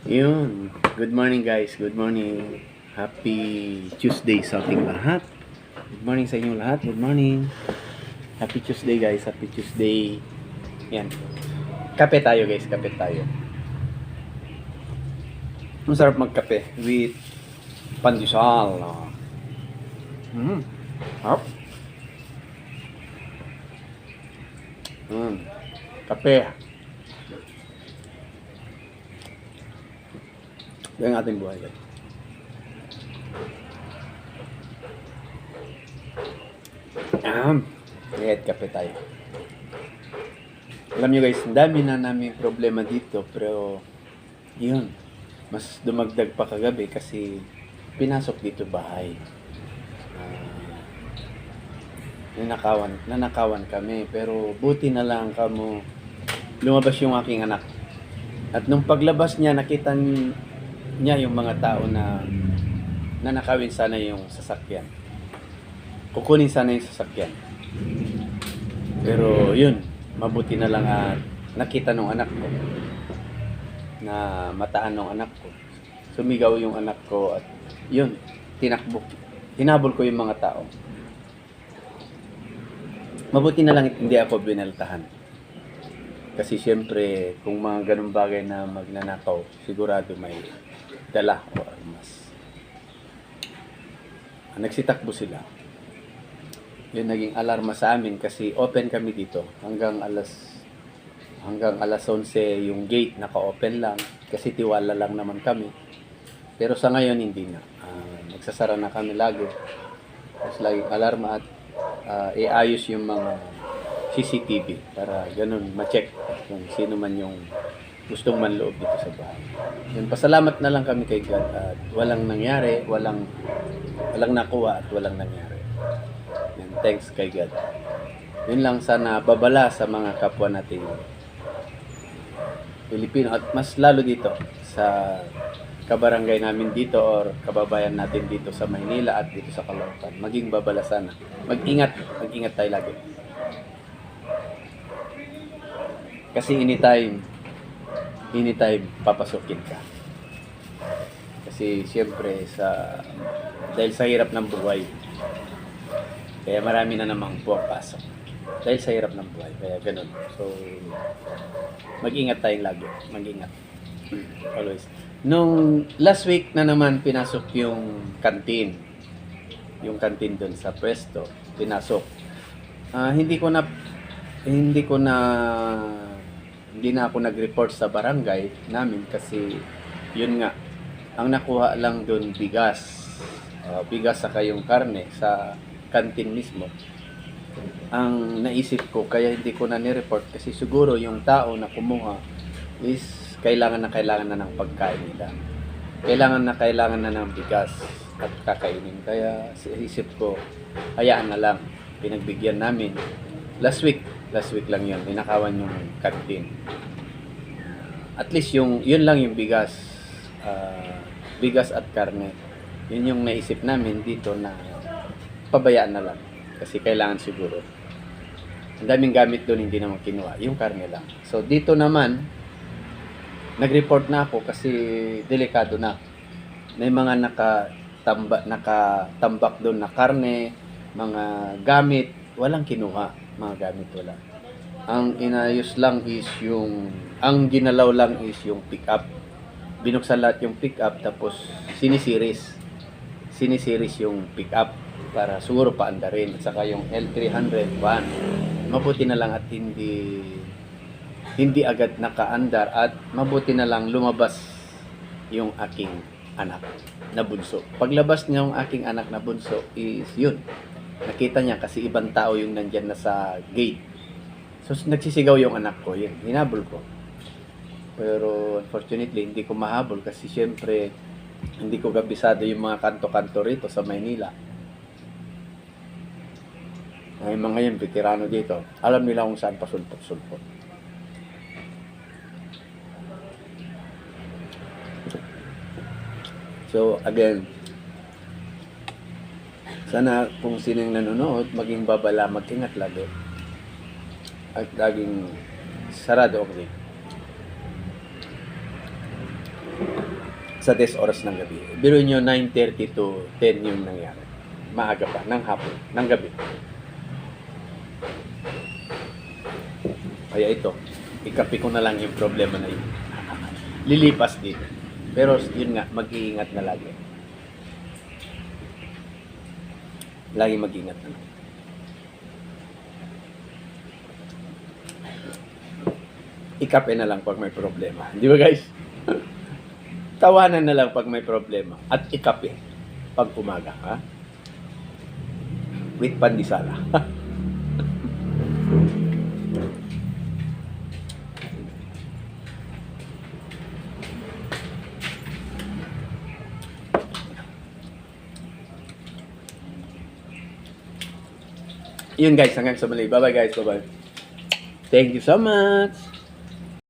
Yun. Good morning guys. Good morning. Happy Tuesday sa ating lahat. Good morning sa inyong lahat. Good morning. Happy Tuesday guys. Happy Tuesday. Yan. Kape tayo guys. Kape tayo. Masarap magkape with pandesal. Harap. Kape. Yan ang ating buhay guys. Kape tayo. Alam nyo guys, dami na namin problema dito, pero yun, mas dumagdag pa kagabi kasi pinasok dito bahay. Nanakawan kami, pero buti na lang kamo lumabas yung aking anak. At nung paglabas niya, nakita niya yung mga tao na nanakawin sana yung sasakyan. Kukunin sana yung sasakyan. Pero yun, mabuti na lang at nakita nung anak ko na mataan nung anak ko. Sumigaw yung anak ko at yun, tinakbo. Hinabol ko yung mga tao. Mabuti na lang hindi ako binaltahan. Kasi siyempre, kung mga ganung bagay na magnanakaw, sigurado may dala o armas. Nagsitakbo sila. Yun naging alarma sa amin kasi open kami dito hanggang alas 11 yung gate naka-open lang kasi tiwala lang naman kami. Pero sa ngayon hindi na. Nagsasara na kami lagi. Tapos laging alarma at iayos yung mga CCTV para ganun ma-check kung sino man yung gustong manloob dito sa bahay. Yun, pasalamat na lang kami kay God at walang nangyari, walang nakuha at walang nangyari. Yan, thanks kay God. Yun lang, sana babala sa mga kapwa nating Pilipino at mas lalo dito sa kabarangay namin dito or kababayan natin dito sa Maynila at dito sa Caloocan. Maging babala sana. Mag-ingat tayo lagi. Kasi anytime papasukin ka. Kasi siyempre dahil sa hirap ng buhay, kaya marami na namang pumapasok. Dahil sa hirap ng buhay, kaya ganun. So, mag-ingat tayong lagi. Mag-ingat. Always. Nung last week na naman pinasok yung kantin. Yung kantin doon sa pwesto. Pinasok. Hindi na ako nag-report sa barangay namin kasi yun nga, ang nakuha lang doon bigas saka yung karne sa kantin mismo. Ang naisip ko kaya hindi ko na ni-report kasi siguro yung tao na kumuha is kailangan na ng pagkain nila. Kailangan na ng bigas at kakainin. Kaya isip ko, hayaan na lang. Pinagbigyan namin. Last week lang yun, ninakawan yung kantin. At least yun lang yung bigas at karne. Yun yung naisip namin dito na pabayaan na lang. Kasi kailangan siguro. Ang daming gamit doon, hindi naman kinuha. Yung karne lang. So dito naman, nag-report na ako kasi delikado na. May mga nakatambak doon na karne, mga gamit, walang kinuha. Mga gamit wala. Ang inayos lang is ang ginalaw lang is yung pick-up. Binuksan lahat yung pick-up tapos sinisiris yung pick-up para siguro paandarin. At saka yung L300 van, mabuti na lang at hindi agad nakaandar at mabuti na lang lumabas yung aking anak na bunso. Paglabas niya yung aking anak na bunso is yun. Nakita niya kasi ibang tao yung nandyan na sa gate. So nagsisigaw yung anak ko, yun, hinabol ko. Pero unfortunately, hindi ko mahabol kasi syempre hindi ko kabisado yung mga kanto-kanto rito sa Maynila. Ay mga yun, veterano dito. Alam nila kung saan pasulpot-sulpot. So again, sana kung sinong nanonood, maging babala, mag-ingat lagi. At laging sarado ang sa 10 oras ng gabi. Biro nyo 9:30 to 10 yung nangyari. Maaga pa, ng hapon, ng gabi. Kaya ito, ikapi ko na lang yung problema na yun. Lilipas din. Pero yun nga, mag-iingat na lagi. Lagi mag-iingat na lang. Ikape na lang pag may problema. Di ba guys? Tawanan na lang pag may problema. At ikape pag umaga. Ha? With pandesala. Yun guys, hanggang sa muli. Bye bye guys. Bye bye. Thank you so much.